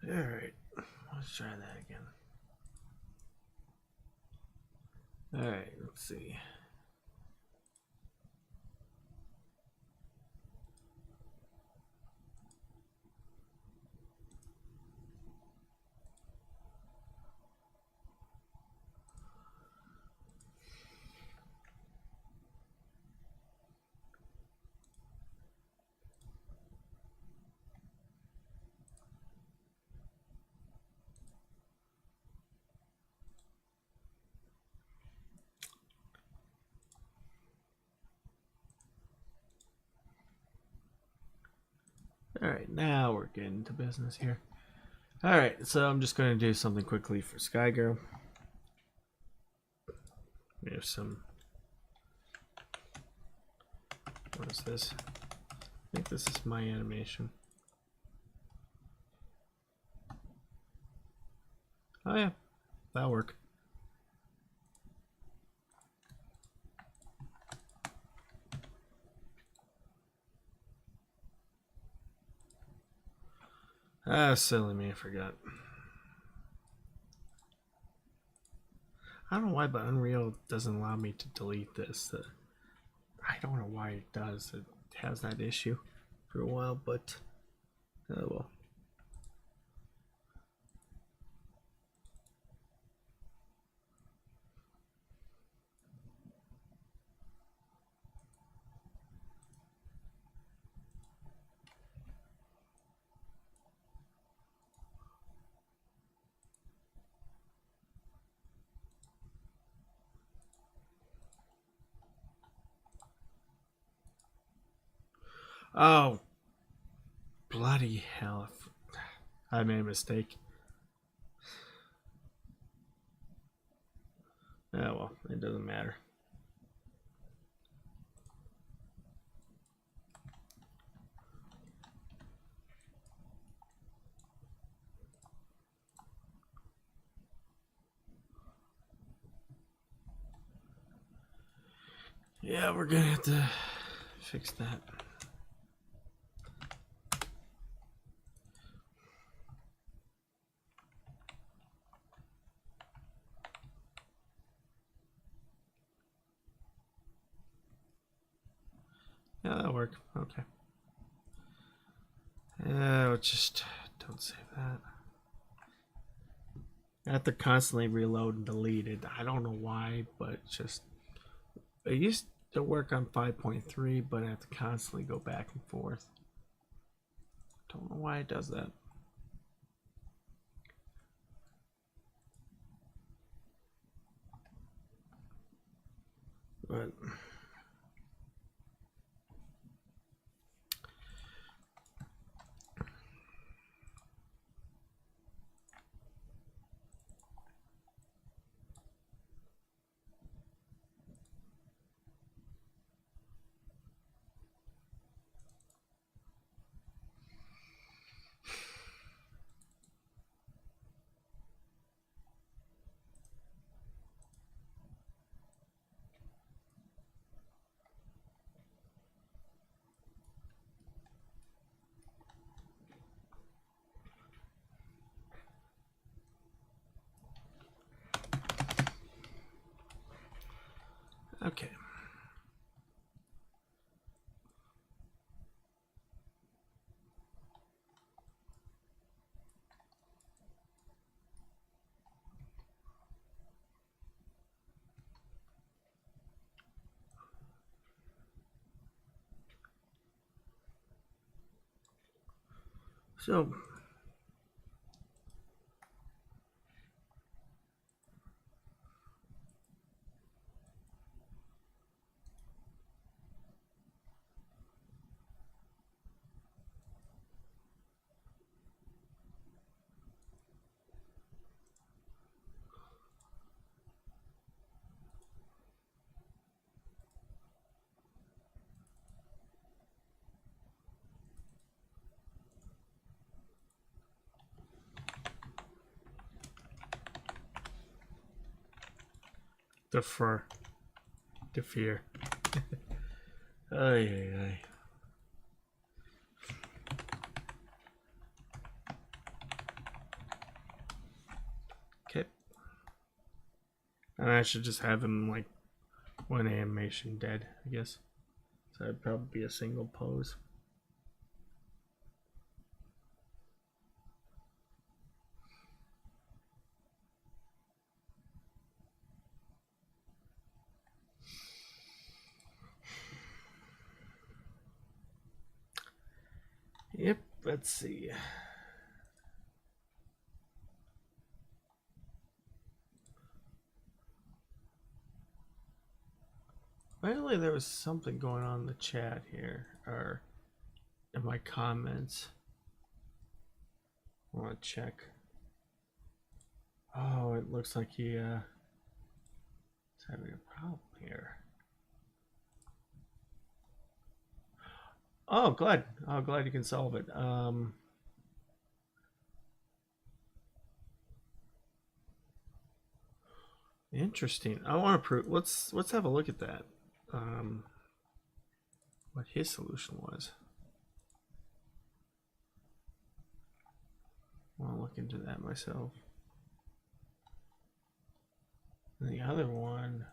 Alright, let's try that again. Alright, let's see. Alright, now we're getting to business here. Alright, so I'm just going to do something quickly for Skygirl. We have some... What is this? I think this is my animation. Oh yeah, that'll work. Ah, silly me, I forgot. I don't know why, but Unreal doesn't allow me to delete this. I don't know why it does. It has that issue for a while, but oh well. Oh, bloody hell. I made a mistake. Oh well, it doesn't matter. Yeah, we're gonna have to fix that. Yeah, that'll work. Okay. Yeah, just don't save that. I have to constantly reload and delete it. I don't know why, but just it used to work on 5.3, but I have to constantly go back and forth. Don't know why it does that. But okay. So defer, fear. Ay, ay, ay. And I should just have him like one animation dead, I guess. So it'd probably be a single pose. Yep, let's see. Apparently there was something going on in the chat here, or in my comments. I want to check. Oh, it looks like he is having a problem here. Oh, glad. Oh, glad you can solve it. Interesting. I want to prove. Let's have a look at that. What his solution was. I want to look into that myself. And the other one.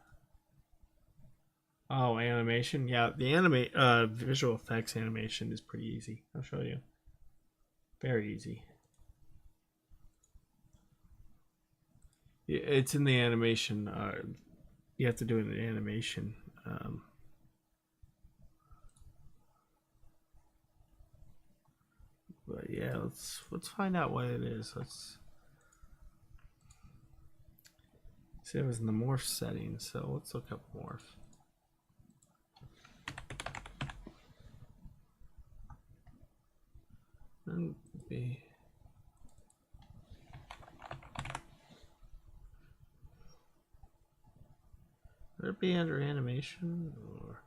Oh, animation. Yeah, the visual effects animation is pretty easy. I'll show you. Very easy. It's in the animation. You have to do it in animation. But yeah, let's find out what it is. Let's see. It was in the morph settings, so let's look up morph. And be. Would it be under animation or?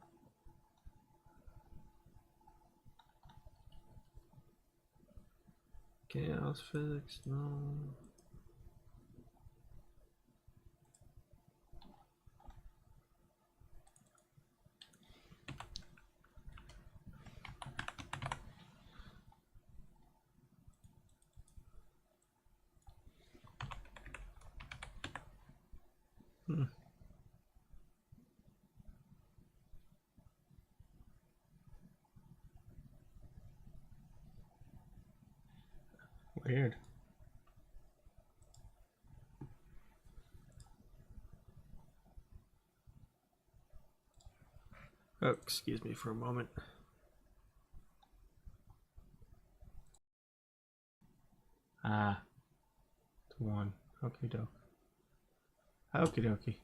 Chaos physics, no. Weird. Oh, excuse me for a moment. Ah, 1. Okie doke. Okie dokie.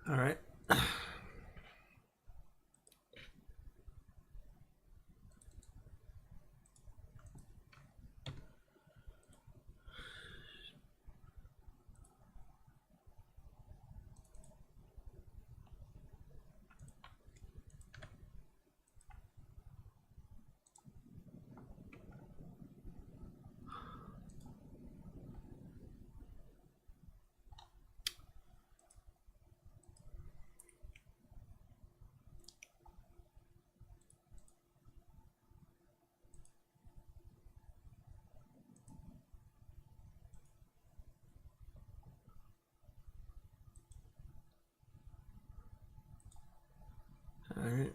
All right. All right.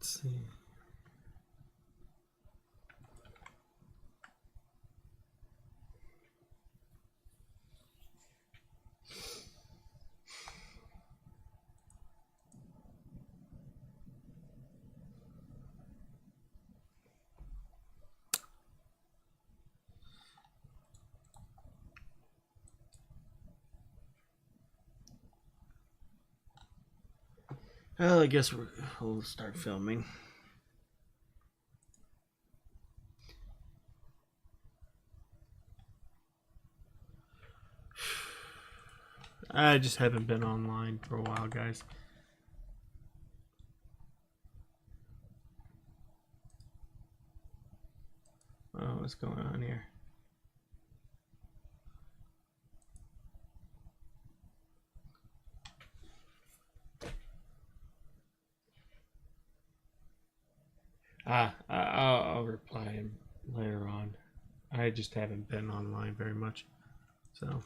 Let's see. Well, I guess we'll start filming. I just haven't been online for a while, guys. Oh, what's going on here? I'll reply him later on. I just haven't been online very much, so.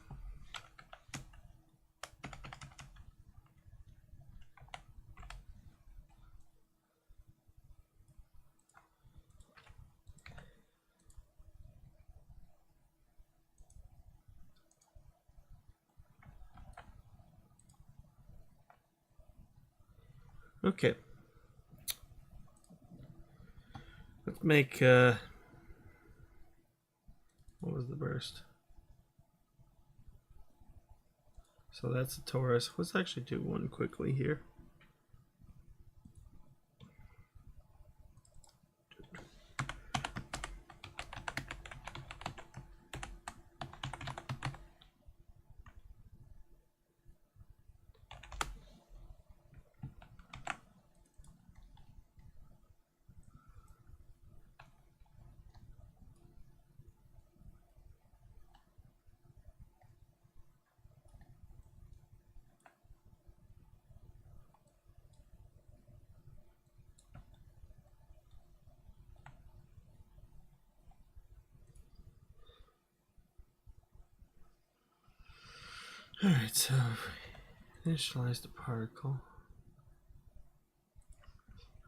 Okay. Let's make, what was the burst? So that's a Taurus. Let's actually do one quickly here. Alright, so initialize the particle.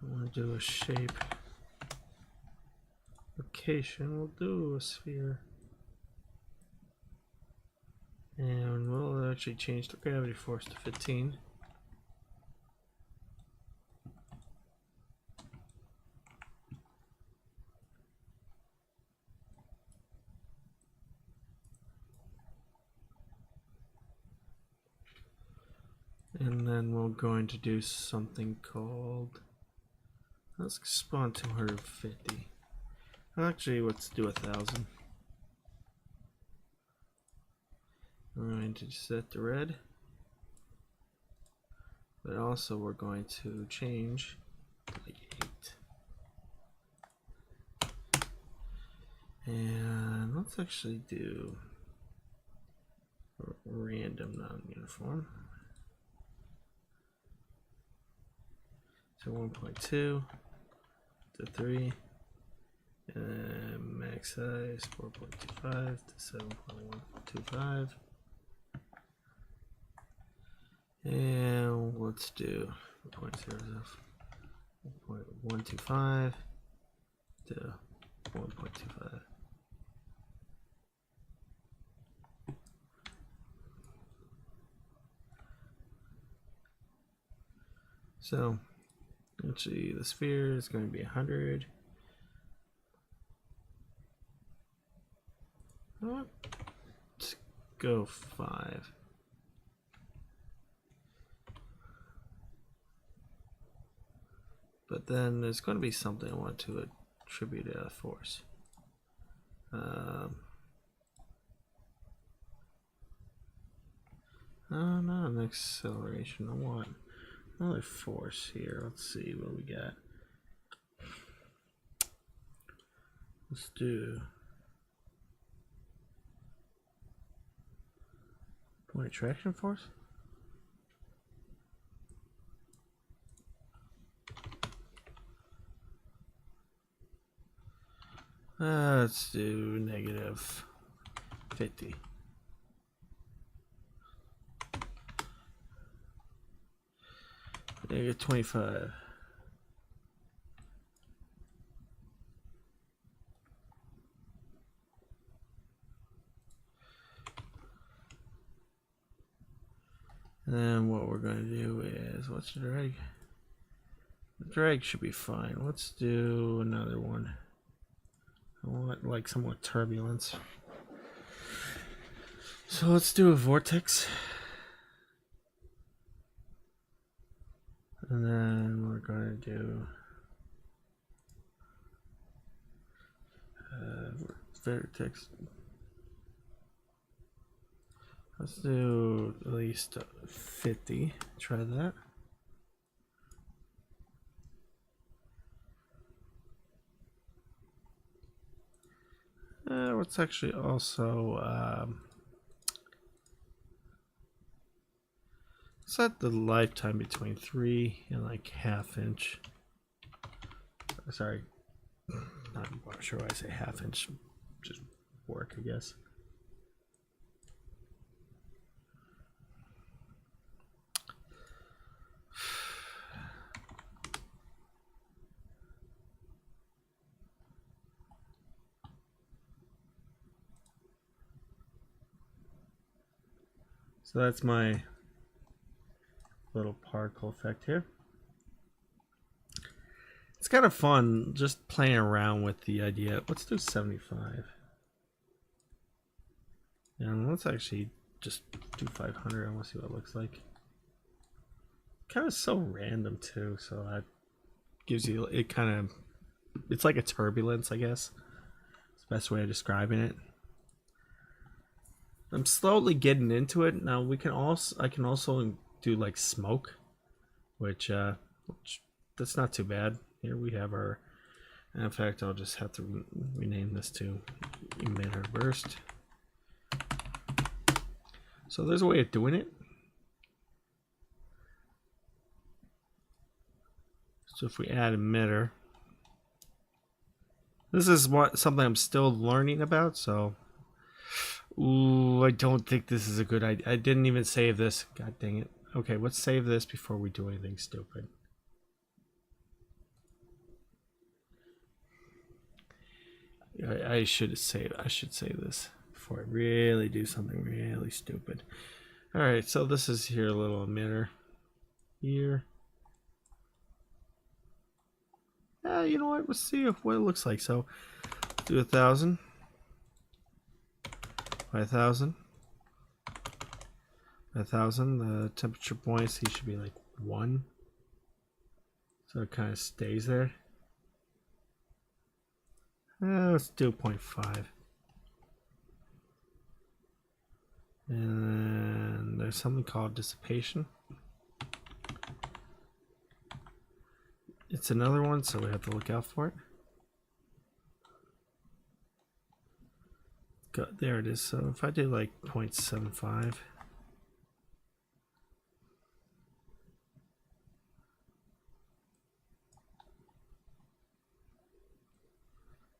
I want to do a shape. Location, we'll do a sphere. And we'll actually change the gravity force to 15. And then we're going to do something called, let's spawn 250. Actually, let's do 1,000. We're going to set the red, but also we're going to change like 8. And let's actually do random non-uniform. So 1.2 to 3, and max size 4.25 to 7.125. And let's do 1.125 to 1.25. So actually the sphere is going to be 100. Let's go 5. But then there's going to be something I want to attribute a force. Oh no, an acceleration. I want another force here. Let's see what we got. Let's do point attraction force. Let's do negative 50. Negative 25. And then what we're going to do is, what's the drag? The drag should be fine. Let's do another one. I want like somewhat turbulence. So let's do a vortex. And then we're going to do vertex. Let's do at least 50. Try that. Let's actually also set the lifetime between 3 and like ½ inch. Sorry, not sure why I say ½ inch. Just work, I guess. So that's my little particle effect here. It's kind of fun just playing around with the idea. Let's do 75. And let's actually just do 500. I want to see what it looks like. Kind of so random too, so that gives you it kind of, it's like a turbulence, I guess. It's the best way of describing it. I'm slowly getting into it now. I can also do like smoke, which that's not too bad. Here we have our, in fact, I'll just have to rename this to emitter burst. So there's a way of doing it. So if we add emitter, this is something I'm still learning about, so ooh, I don't think this is a good idea. I didn't even save this. God dang it. Okay, let's save this before we do anything stupid. I should save this before I really do something really stupid. All right, so this is here a little emitter here. You know what? Let's see what it looks like. So do 1,000, 5,000, 5,000. The temperature buoyancy should be like 1, so it kind of stays there. Let's do 0.5. And there's something called dissipation. It's another one, so we have to look out for it. There it is. So if I do like 0.75.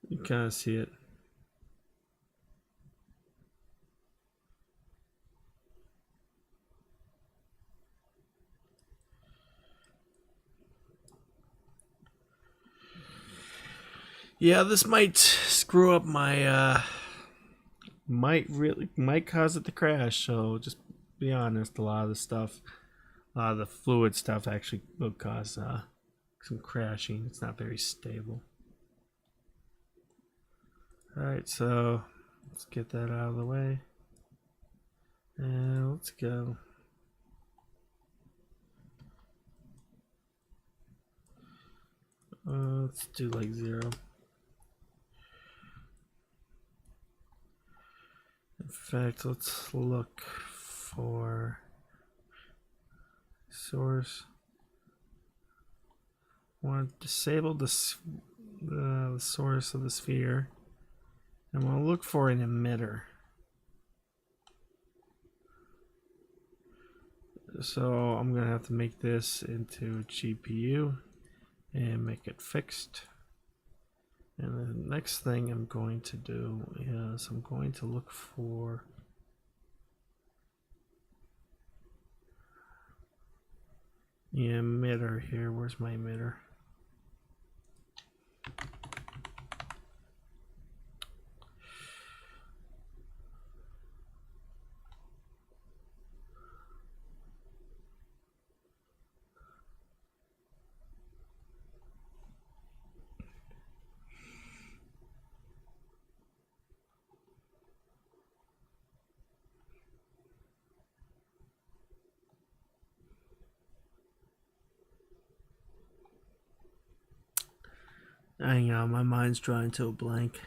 You kind of see it. Yeah, this might screw up my might cause it to crash, so just be honest. A lot of the fluid stuff actually will cause some crashing. It's not very stable. Alright, so let's get that out of the way. And let's go. Let's do like 0. In fact, let's look for source. I want to disable the source of the sphere, and we'll look for an emitter. So I'm gonna have to make this into GPU and make it fixed. And the next thing I'm going to do is I'm going to look for the emitter here. Where's my emitter? Hang on, my mind's drawing to a blank.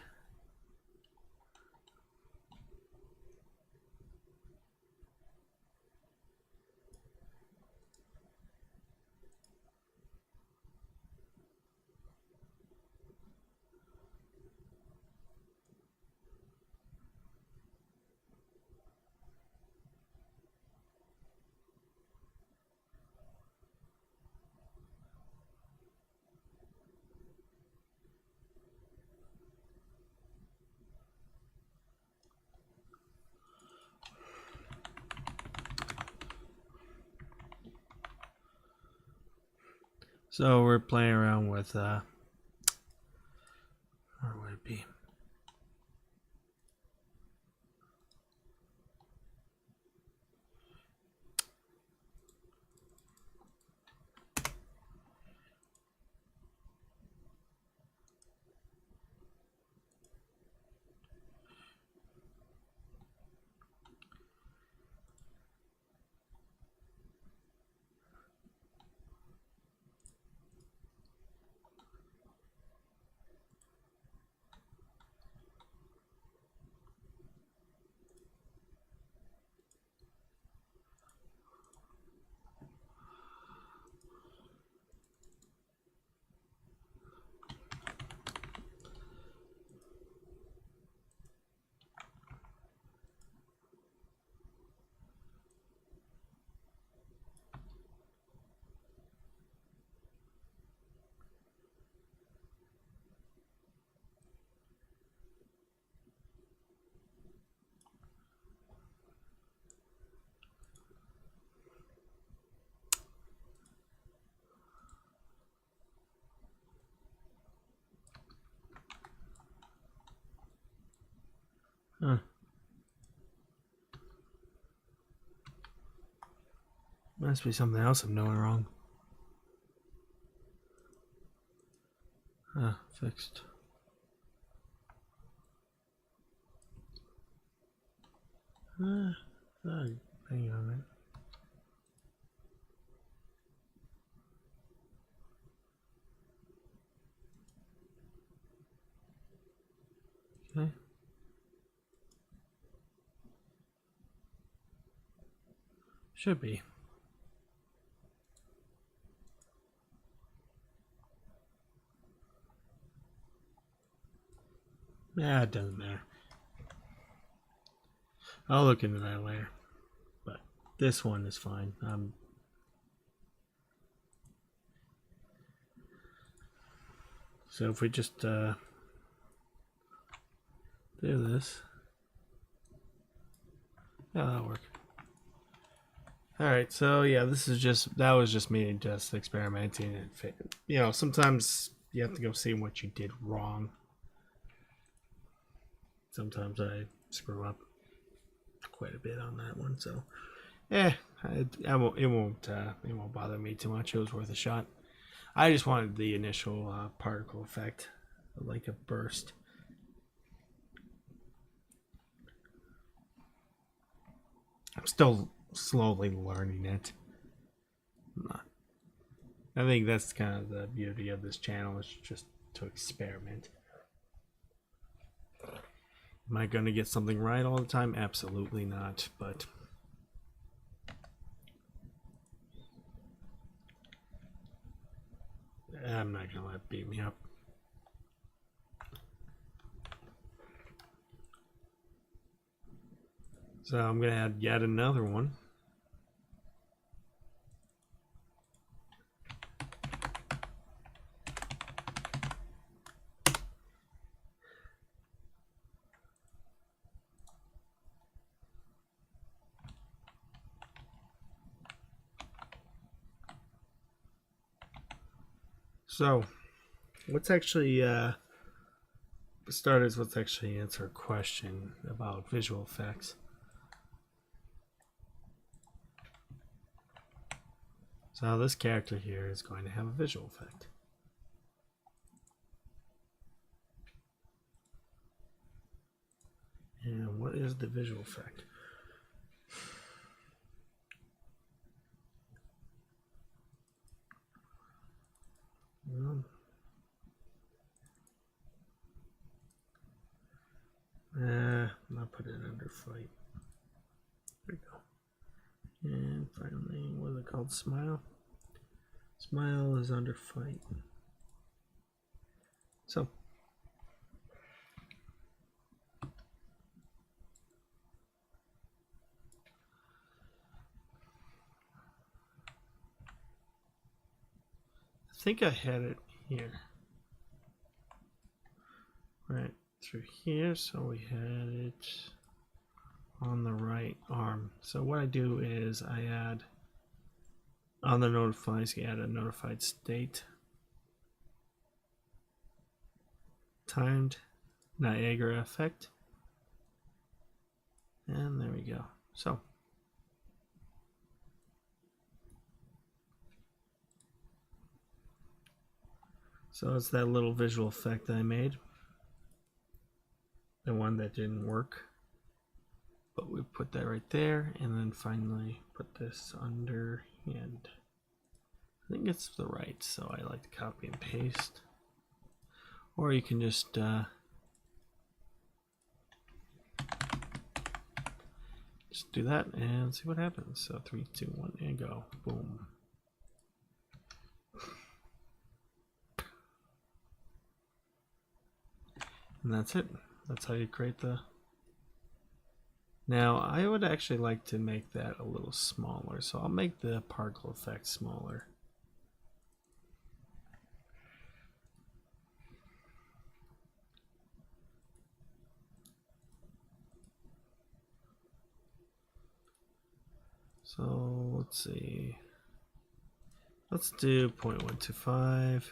So we're playing around with, where would it be? Huh. Must be something else I'm doing wrong. Fixed. Hang on a minute. Okay. Should be. Yeah, it doesn't matter. I'll look into that later. But this one is fine. So if we just do this, yeah, that'll work. Alright, so yeah, that was just me just experimenting. And, you know, sometimes you have to go see what you did wrong. Sometimes I screw up quite a bit on that one, so it won't bother me too much. It was worth a shot. I just wanted the initial particle effect, like a burst. I'm still slowly learning it. I think that's kind of the beauty of this channel, is just to experiment. Am I going to get something right all the time? Absolutely not, but I'm not going to let it beat me up. So I'm going to add yet another one. So, let's actually start as let's actually answer a question about visual effects. So this character here is going to have a visual effect. And what is the visual effect? Well, called smile. Smile is under fight. So I think I had it here. Right through here, so we had it on the right arm. So what I do is I add on the notifies, you add a notified state, timed Niagara effect, and there we go. So it's that little visual effect that I made, the one that didn't work, but we put that right there, and then finally put this under hand. I think it's the right, so I like to copy and paste, or you can just do that and see what happens. So 3, 2, 1, and go. Boom. And that's it. That's how you create the... Now, I would actually like to make that a little smaller, so I'll make the particle effect smaller. So, let's see. Let's do 0.125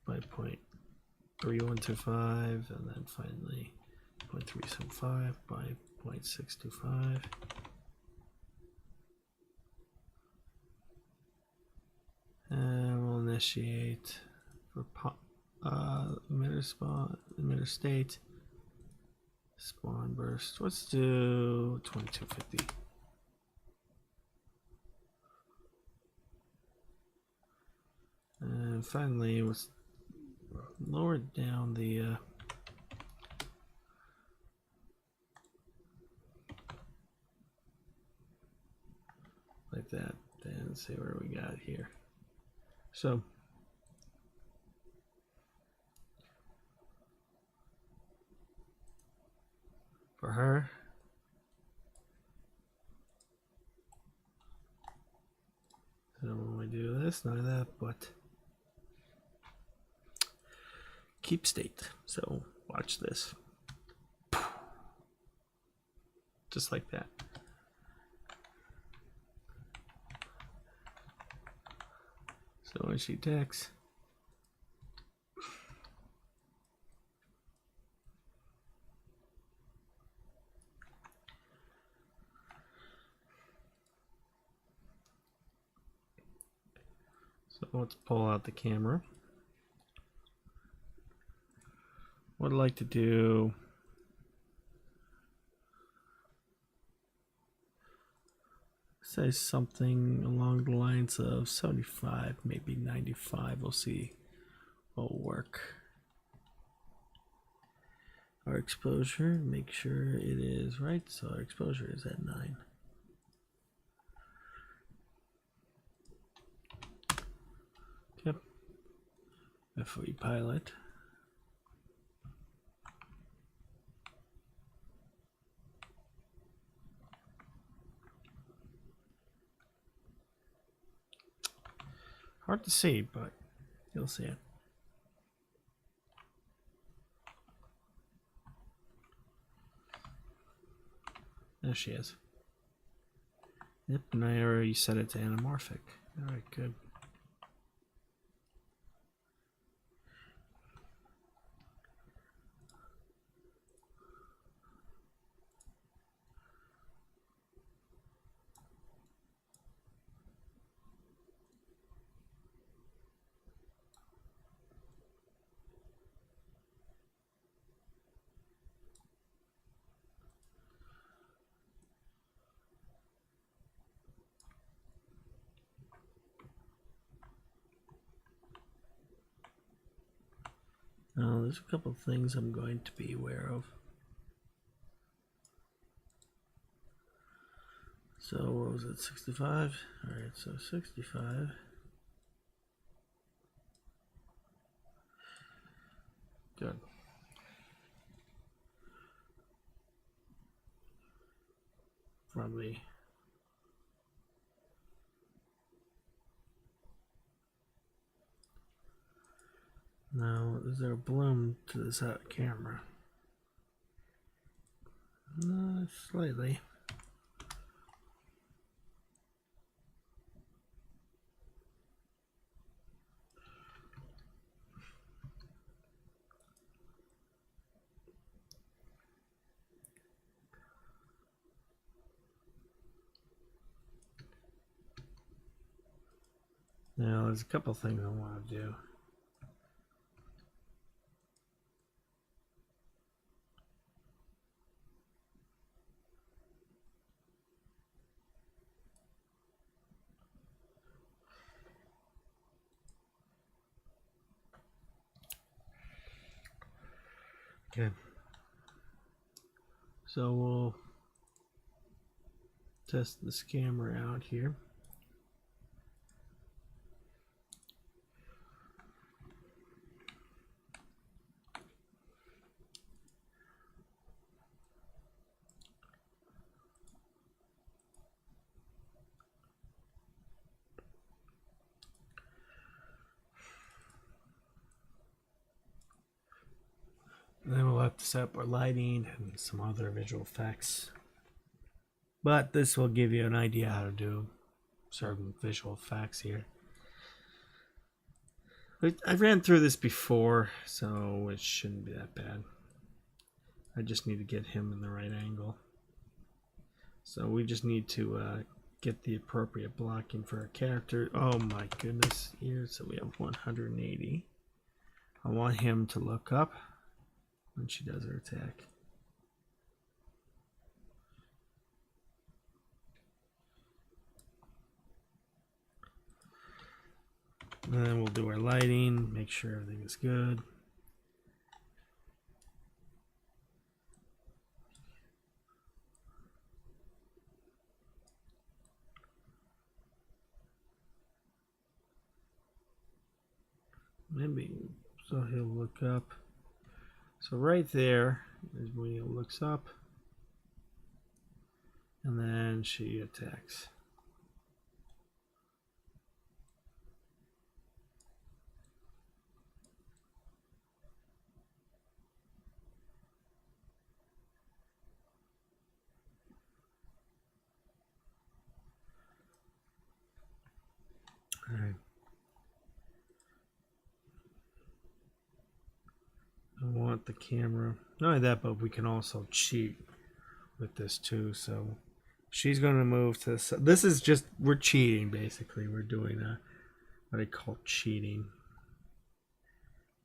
by 0.3125, and then finally 0.375 by 0.625. And we'll initiate for emitter state, spawn burst. Let's do 2250. And finally, let's lower down the like that, and see where we got here. So for her, so when we do this, none of that, but keep state. So watch this, just like that. So when she texts, so let's pull out the camera. What I'd like to do, say something along the lines of 75, maybe 95. We'll see what will work. Our exposure, make sure it is right. So our exposure is at 9. Yep. FOE pilot. Hard to see, but you'll see it. There she is. Yep, and I already set it to anamorphic. Alright, good. Now, there's a couple of things I'm going to be aware of. So what was it, 65? Alright, so 65. Good. Probably. Now, is there a bloom to this camera? Slightly. Now, there's a couple things I want to do. Okay. So we'll test this camera out here. And then we'll have to set up our lighting and some other visual effects. But this will give you an idea how to do certain visual effects here. I ran through this before, so it shouldn't be that bad. I just need to get him in the right angle. So we just need to get the appropriate blocking for our character. Oh my goodness, here, so we have 180. I want him to look up when she does her attack. And then we'll do our lighting, make sure everything is good. Maybe so he'll look up. So right there is when he looks up, and then she attacks. All right. I want the camera. Not only that, but we can also cheat with this too. So she's going to move to this. This is just, we're cheating basically. We're doing what I call cheating.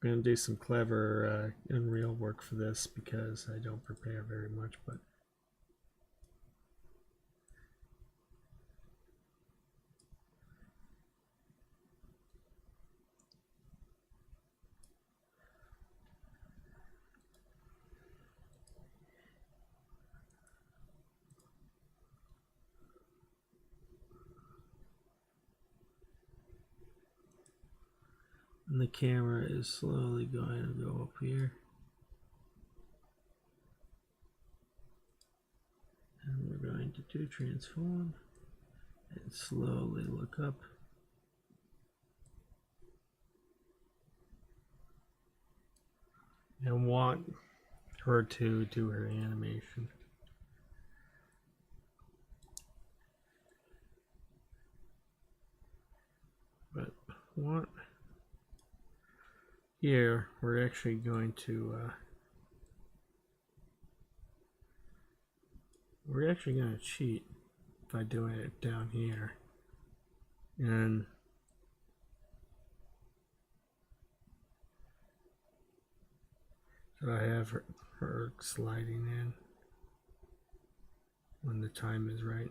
I'm going to do some clever Unreal work for this because I don't prepare very much, but and the camera is slowly going to go up here. And we're going to do transform and slowly look up. And want her to do her animation. But what? Here, we're actually going to cheat by doing it down here. And so I have her sliding in when the time is right.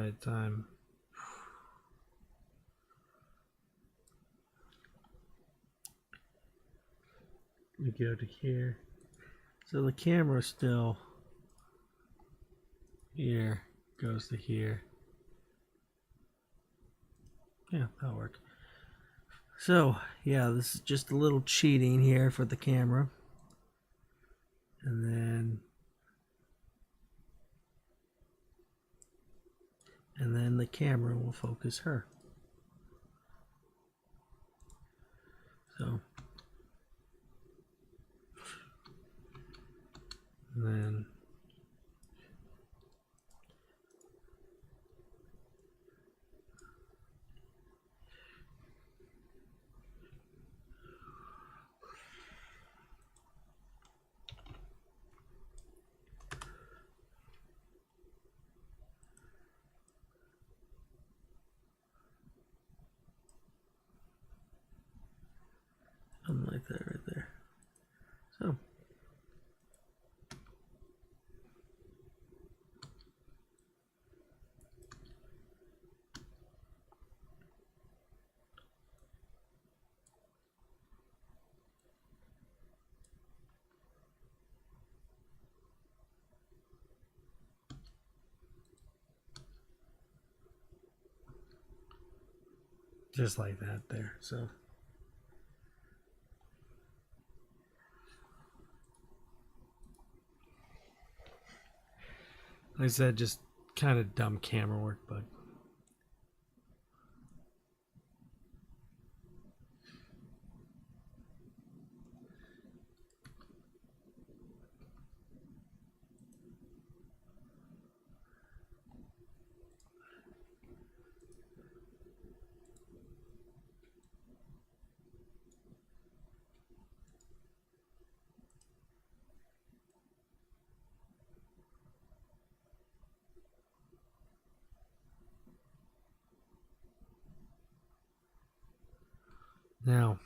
by the time we go to here. So the camera still here goes to here. Yeah, that'll work. So yeah, this is just a little cheating here for the camera. And then the camera will focus her. So and then something like that right there. So just like that there. So like I said, just kind of dumb camera work, but now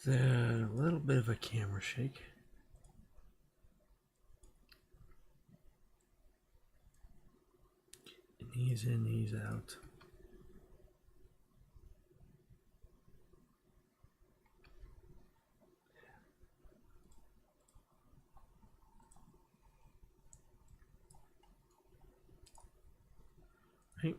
a little bit of a camera shake. Knees in, knees out. Right.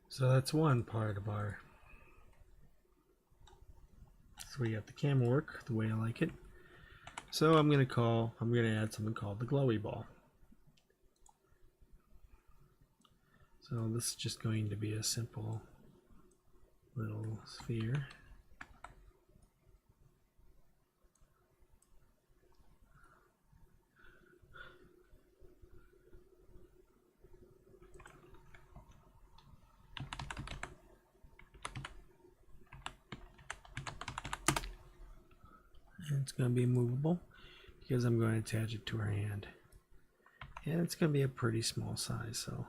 So that's one part of our. So we got the camera work the way I like it. So I'm gonna add something called the glowy ball. So this is just going to be a simple little sphere. And it's going to be movable because I'm going to attach it to her hand. And it's going to be a pretty small size, so.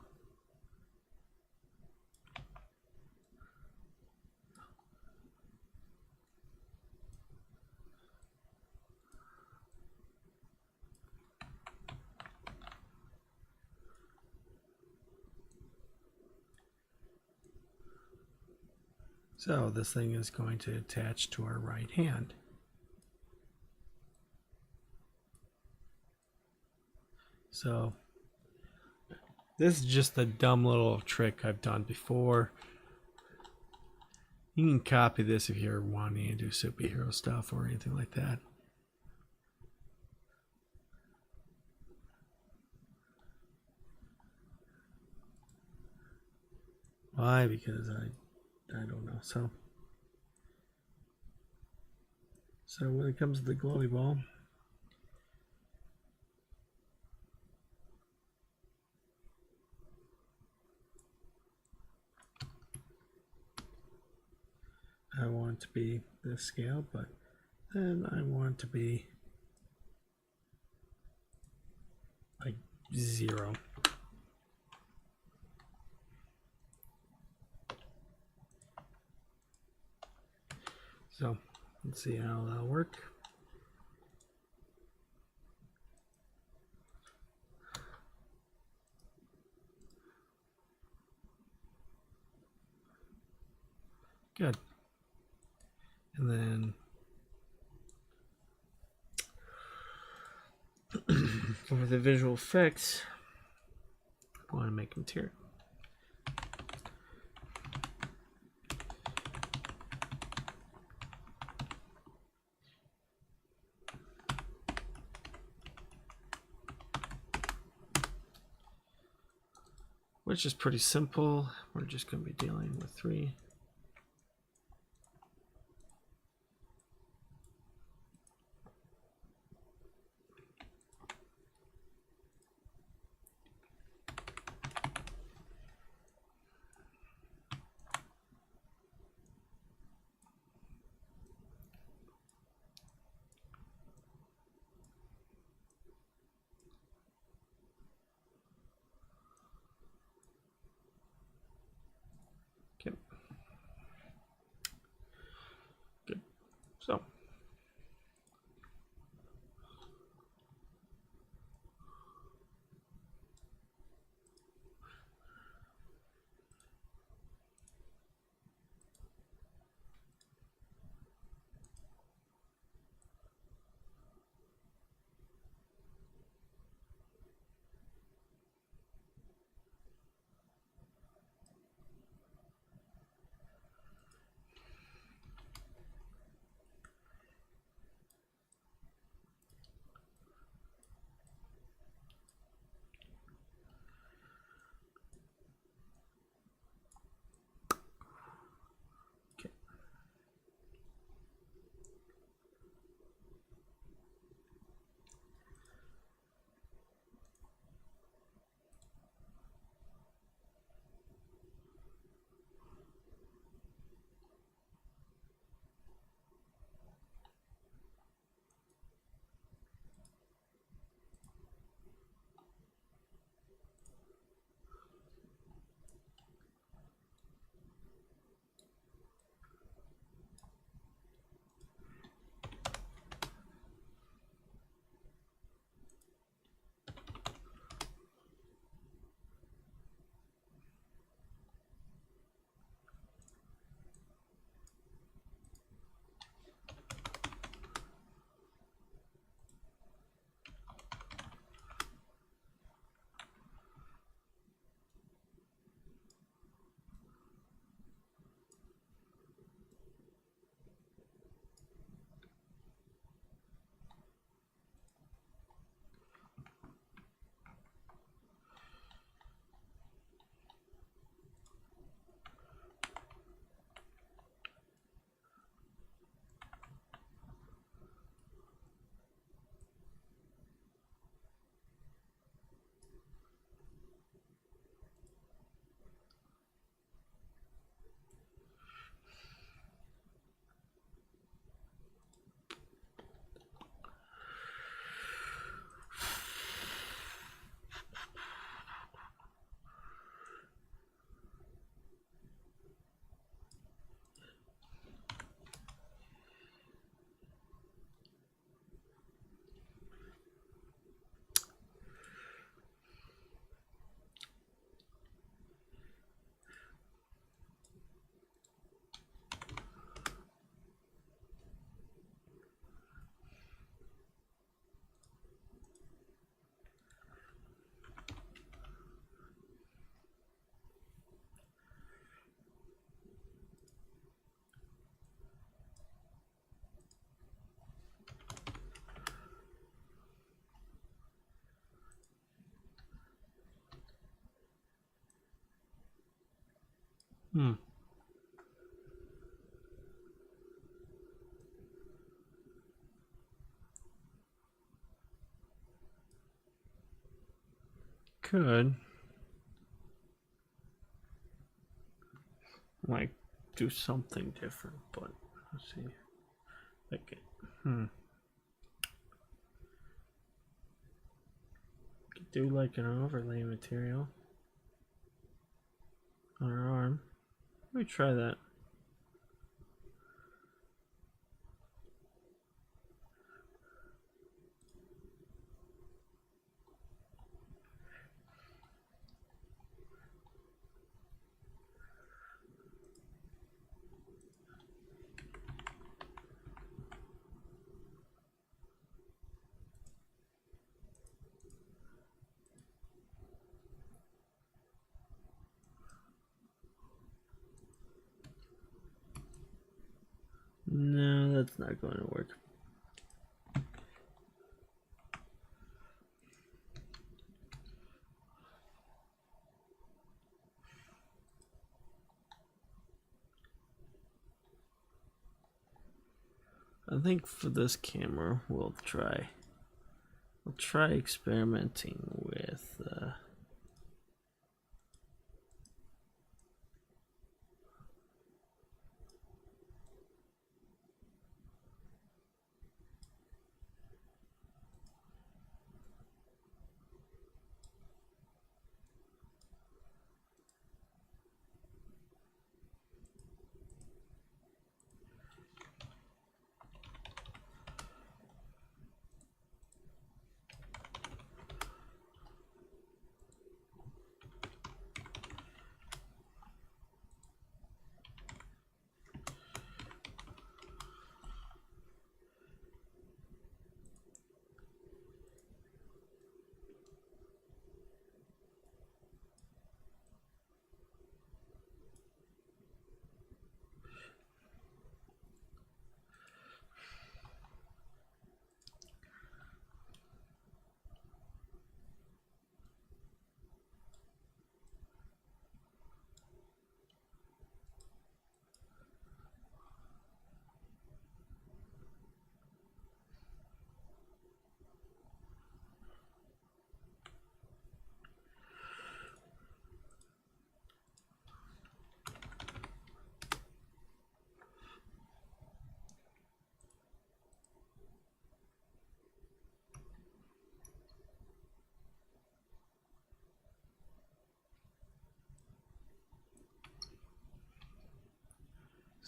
So this thing is going to attach to our right hand. So this is just a dumb little trick I've done before. You can copy this if you're wanting to do superhero stuff or anything like that. Why? Because I don't know. So So when it comes to the glowy ball, I want it to be this scale, but then I want it to be like 0. So let's see how that'll work. Good. And then for the visual effects, I want to make material. Which is pretty simple. We're just going to be dealing with 3. Okay. Good. So. Hmm. could like do something different, but let's see. Like, could do like an overlay material on her arm. Let me try that. No, that's not going to work. I think for this camera, we'll try experimenting with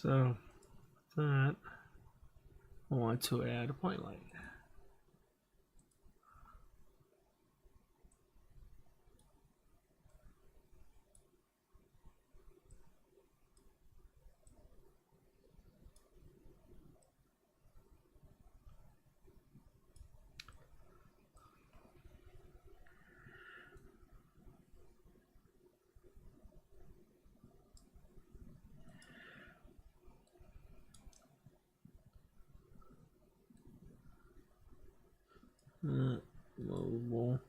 so that I want to add a point light. Movable.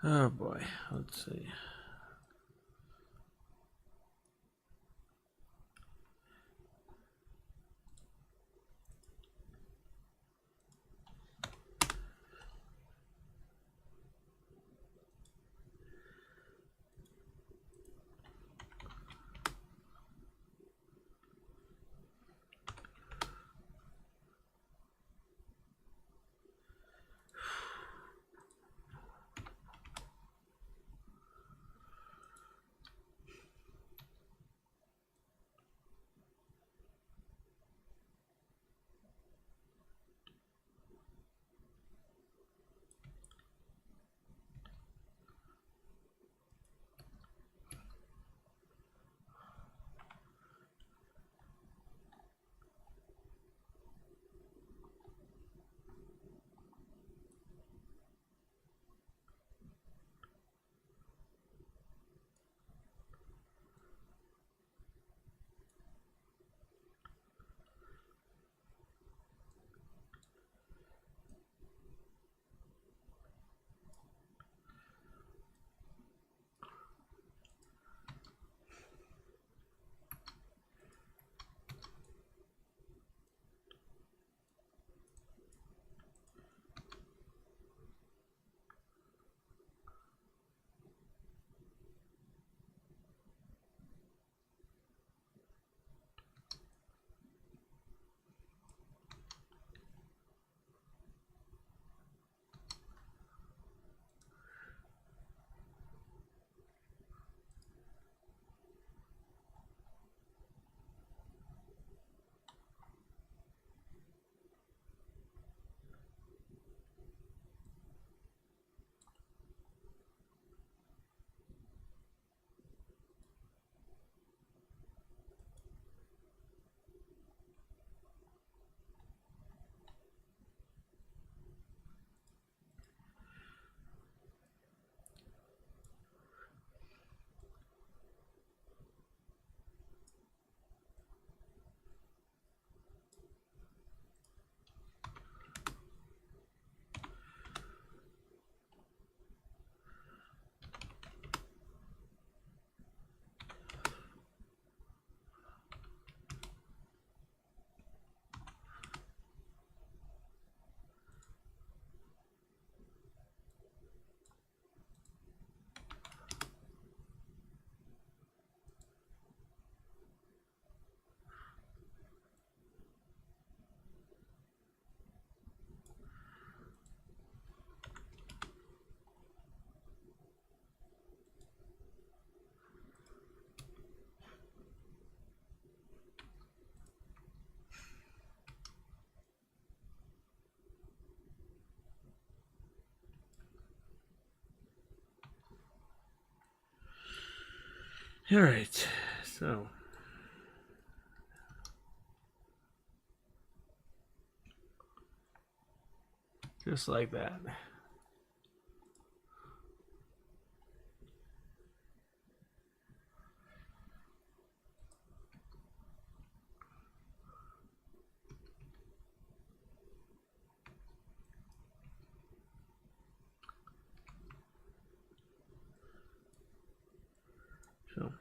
Oh boy, let's see. All right, so just like that. So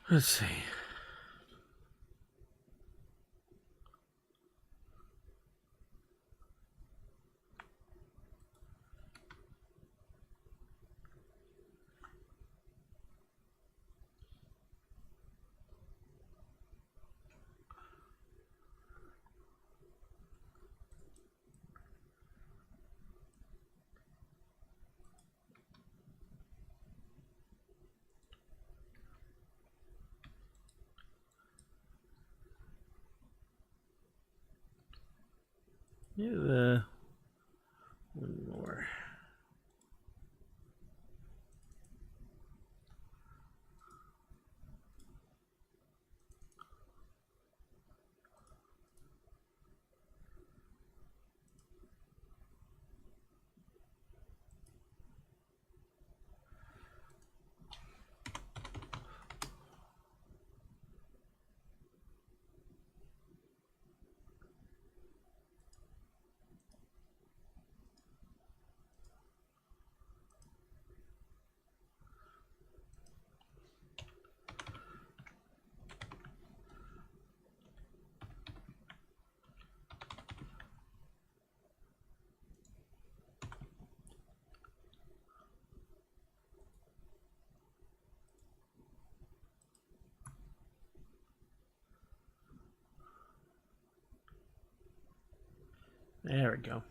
let's see. Yeah, one more. There we go.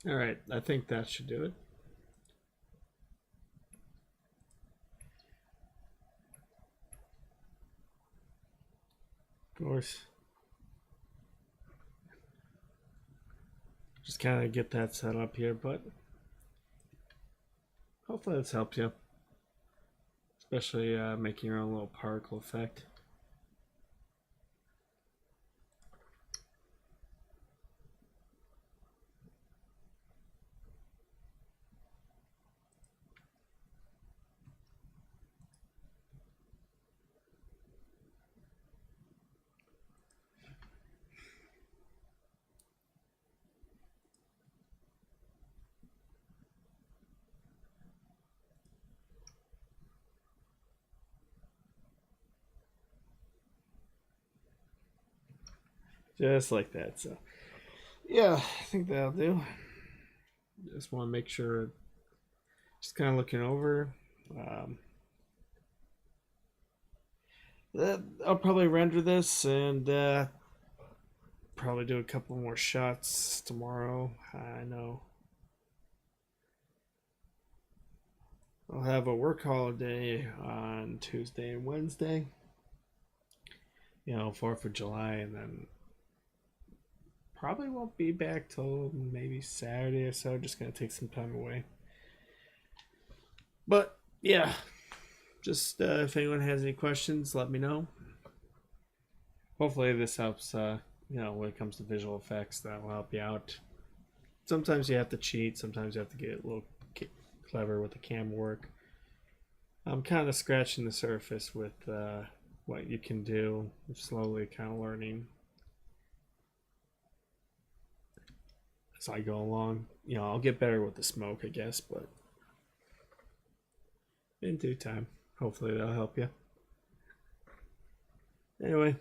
All right, I think that should do it. Of course. Just kind of get that set up here, but hopefully this helps you. Especially making your own little particle effect. Just like that. So, yeah, I think that'll do. Just want to make sure, just kind of looking over. Um, I'll probably render this and probably do a couple more shots tomorrow. I know I'll have a work holiday on Tuesday and Wednesday. 4th of July, and then probably won't be back till maybe Saturday or so. Just gonna take some time away. But yeah, just if anyone has any questions, let me know. Hopefully this helps. When it comes to visual effects, that will help you out. Sometimes you have to cheat. Sometimes you have to get a little clever with the camera work. I'm kind of scratching the surface with what you can do. I'm slowly kind of learning as I go along. I'll get better with the smoke, I guess, but in due time, hopefully that'll help you. Anyway,